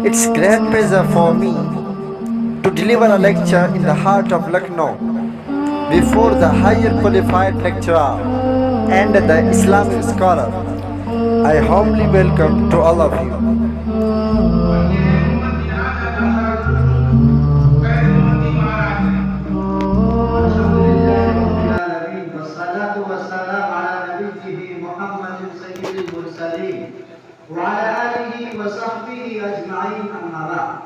It's great pleasure for me to deliver a lecture in the heart of Lucknow before the higher qualified lecturer and the Islamic scholar. I humbly welcome to all of you. وعلى آله وصحبه أجمعين أما بعد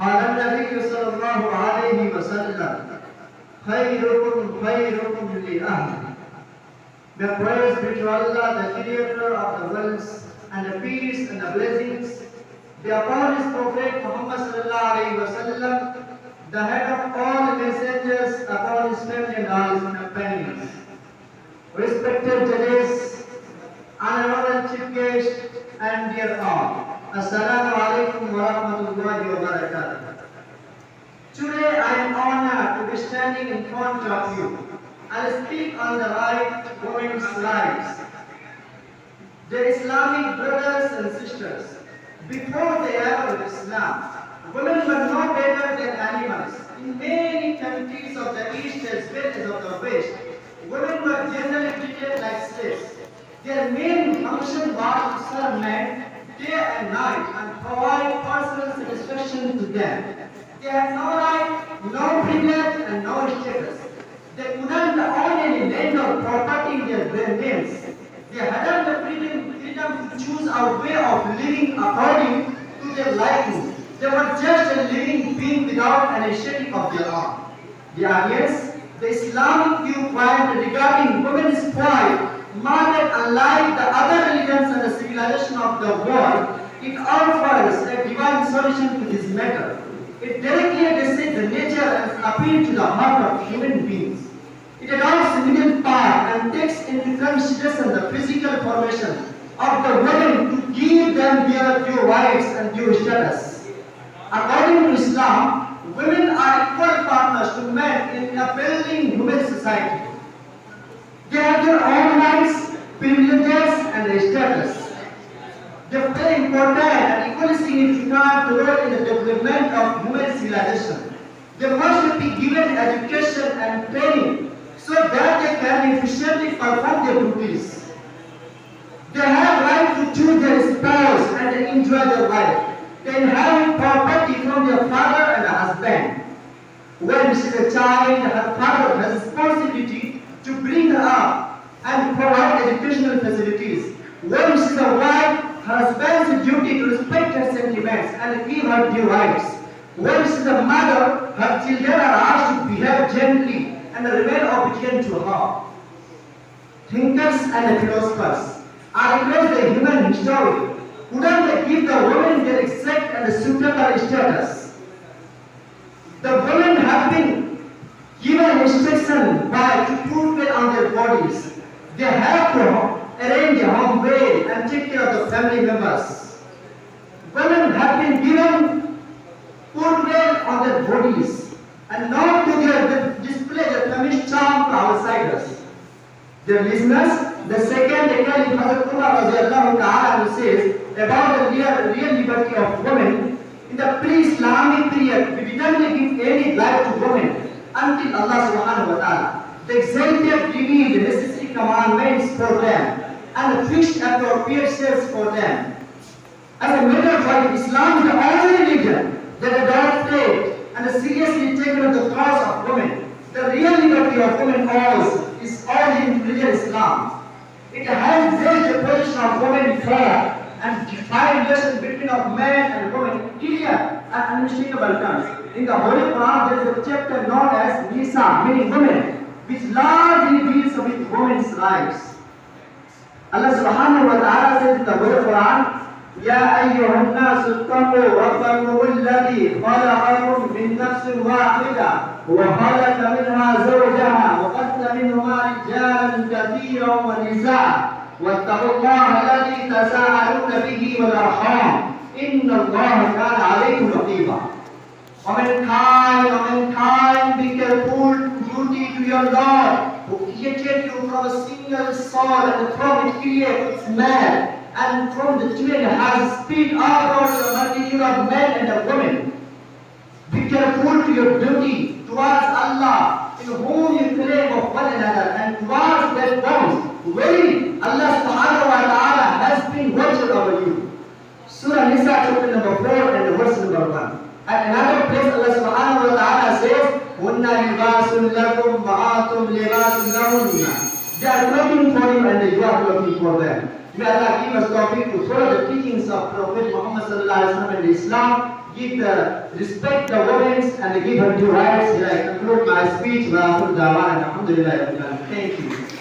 قال النبي صلى الله عليه وسلم خيركم خيركم لأهله. The praise be to Allah, the creator of the worlds, and the peace and the blessings be upon his prophet Muhammad sallallahu alayhi wa sallam, the head of all messengers, upon his family and all his companions. Respected judges, honorable chief guest, and dear all, Assalamu alaikum wa rahmatullahi wa barakatuh. Today I am honored to be standing in front of you. I'll speak on the right women's rights. The Islamic brothers and sisters, before the era of Islam, women were no better than animals. In many countries of the East as well as of the West, women were generally treated like slaves. Their main function was to serve men day and night and provide personal satisfaction to them. They had no right, no privilege, and no status. They couldn't own any land or property in their names. They hadn't the freedom to choose a way of living according to their liking. They were just a living being without an initiative of their own. The audience, the Islamic viewpoint regarding women is quite marked unlike the other religions and the civilization of the world. It offers a divine solution to this matter. It directly addresses the nature and appeal to the heart of human beings. It adopts the middle part and takes into consideration the physical formation of the women to give them their due rights and due status. According to Islam, women are equal partners to men in upbuilding human society. They have their own rights, privileges, and status. They play important and equally significant role in the development of human civilization. They must be given education and training so that they can efficiently perform their duties. They have right to choose their spouse and enjoy their life. They inherit property from their father and husband. When she is a child, her father has responsibility to bring her up and provide educational facilities. When she is a wife, her husband's duty to respect her sentiments and give her due rights. When she is a mother, her children are asked to behave gently and remain obedient to her. Thinkers and philosophers are across the human history. Couldn't they give the women their exact and suitable status? The women have been given instruction by to put weight on their bodies. They have to arrange a home well and take care of the family members. Women have been given put weight on their bodies and not to display their feminine charm to outsiders. Dear listeners, the second Caliph Hazrat Umar radiallahu ta'ala says about the real liberty of women. In the pre-Islamic period, we didn't give any right to women until Allah subhanahu wa ta'ala. The exalted revealed the necessary commandments for them and fixed appropriate sales for them. As a matter of fact, Islam is the only religion that adopted and seriously taken up the cause of women. The real liberty of women is all in religion Islam. It has raised the position of women fair and defined relation between of men and women clear and unmistakable terms. In the Holy Quran, there is a chapter known as Nisa, meaning women, which largely deals with women's rights. Allah subhanahu wa ta'ala says in the Holy Quran, Ya ayyuhan nasu ittaqu rabbakum alladhi khalaqakum min nafsin wahida wa khalaqa minha zawjaha wa batha minhuma rijalan kathiran wa nisaa wattaqu Allaha alladhi tasaaluna bihi wal arham inna Allaha kana alaykum raqiba. O mankind, be careful, duty to your Lord, who created you from a single soul and from it created man and from the twin has speak out the multitude of men and of women. Be careful to your duty towards Allah, in whom you claim of one another, and towards that bonds. Verily, Allah subhanahu wa ta'ala has been watching over you. Surah Nisa chapter number 4 and verse number 1. At another place, Allah subhanahu wa ta'ala says, "Hunna libasun lakum wa antum libasun lahunna." They are clothing for you and you are clothing for them. May Allah give us tawfiq to follow the teachings of Prophet Muhammad sallallahu alaihi wasallam and Islam. Give the respect the women and give her due rights. Here I conclude my speech. Wa akhir da'wana alhamdulillahi rabbil alamin. Thank you.